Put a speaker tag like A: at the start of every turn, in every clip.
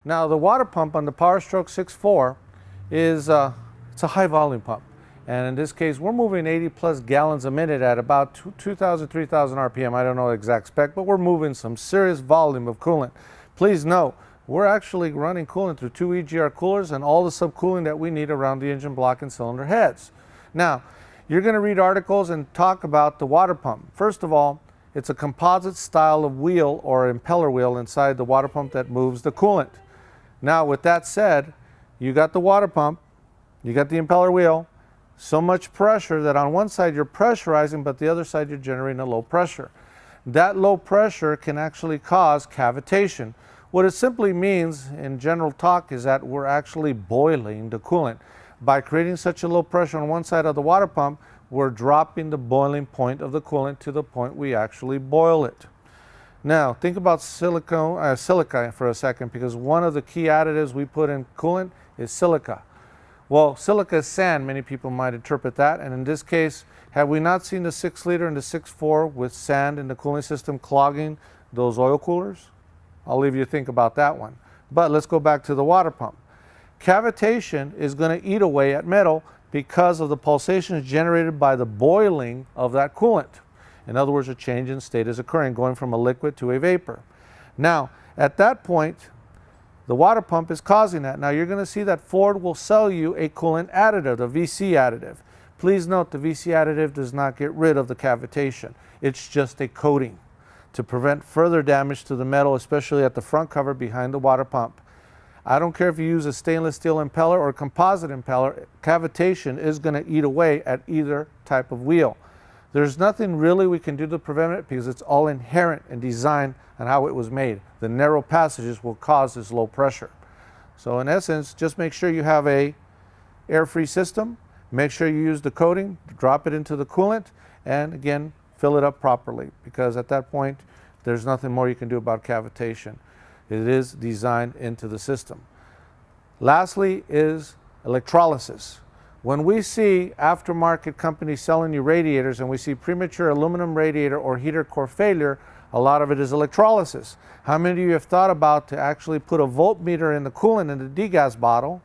A: Now the water pump on the Powerstroke 6.4 is it's a high volume pump. And in this case, we're moving 80 plus gallons a minute at about 2,000, 3,000 RPM. I don't know the exact spec, but we're moving some serious volume of coolant. Please note, we're actually running coolant through 2 EGR coolers and all the subcooling that we need around the engine block and cylinder heads. Now, you're going to read articles and talk about the water pump. First of all, it's a composite style of wheel or impeller wheel inside the water pump that moves the coolant. Now, with that said, you got the water pump, you got the impeller wheel, so much pressure that on one side you're pressurizing, but the other side you're generating a low pressure. That low pressure can actually cause cavitation. What it simply means in general talk is that we're actually boiling the coolant. By creating such a low pressure on one side of the water pump, we're dropping the boiling point of the coolant to the point we actually boil it. Now, think about silica for a second, because one of the key additives we put in coolant is silica. Well, silica is sand, many people might interpret that, and in this case, have we not seen the 6 liter and the 6.4 with sand in the cooling system clogging those oil coolers? I'll leave you to think about that one. But let's go back to the water pump. Cavitation is going to eat away at metal because of the pulsations generated by the boiling of that coolant. In other words, a change in state is occurring, going from a liquid to a vapor. Now, at that point, the water pump is causing that. Now, you're going to see that Ford will sell you a coolant additive, the VC additive. Please note, the VC additive does not get rid of the cavitation. It's just a coating to prevent further damage to the metal, especially at the front cover behind the water pump. I don't care if you use a stainless steel impeller or a composite impeller, cavitation is going to eat away at either type of wheel. There's nothing really we can do to prevent it because it's all inherent in design and how it was made. The narrow passages will cause this low pressure. So in essence, just make sure you have a air-free system. Make sure you use the coating, drop it into the coolant, and again, fill it up properly, because at that point, there's nothing more you can do about cavitation. It is designed into the system. Lastly is electrolysis. When we see aftermarket companies selling you radiators and we see premature aluminum radiator or heater core failure, a lot of it is electrolysis. How many of you have thought about to actually put a voltmeter in the coolant in the degas bottle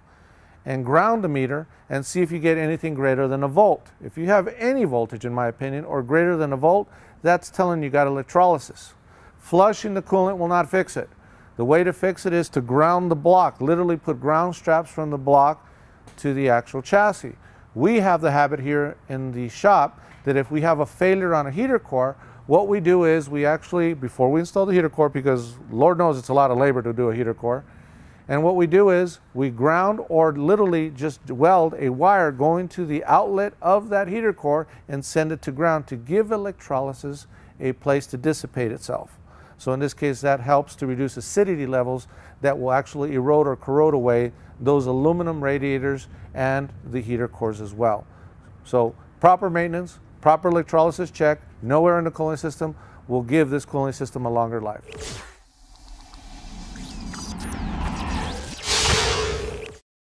A: and ground the meter and see if you get anything greater than a volt? If you have any voltage, in my opinion, or greater than a volt, that's telling you got electrolysis. Flushing the coolant will not fix it. The way to fix it is to ground the block, literally put ground straps from the block to the actual chassis. We have the habit here in the shop that if we have a failure on a heater core, what we do is we actually, before we install the heater core, because Lord knows it's a lot of labor to do a heater core, and what we do is we ground or literally just weld a wire going to the outlet of that heater core and send it to ground to give electrolysis a place to dissipate itself. So in this case, that helps to reduce acidity levels that will actually erode or corrode away those aluminum radiators and the heater cores as well. So proper maintenance, proper electrolysis check, no air in the cooling system will give this cooling system a longer life.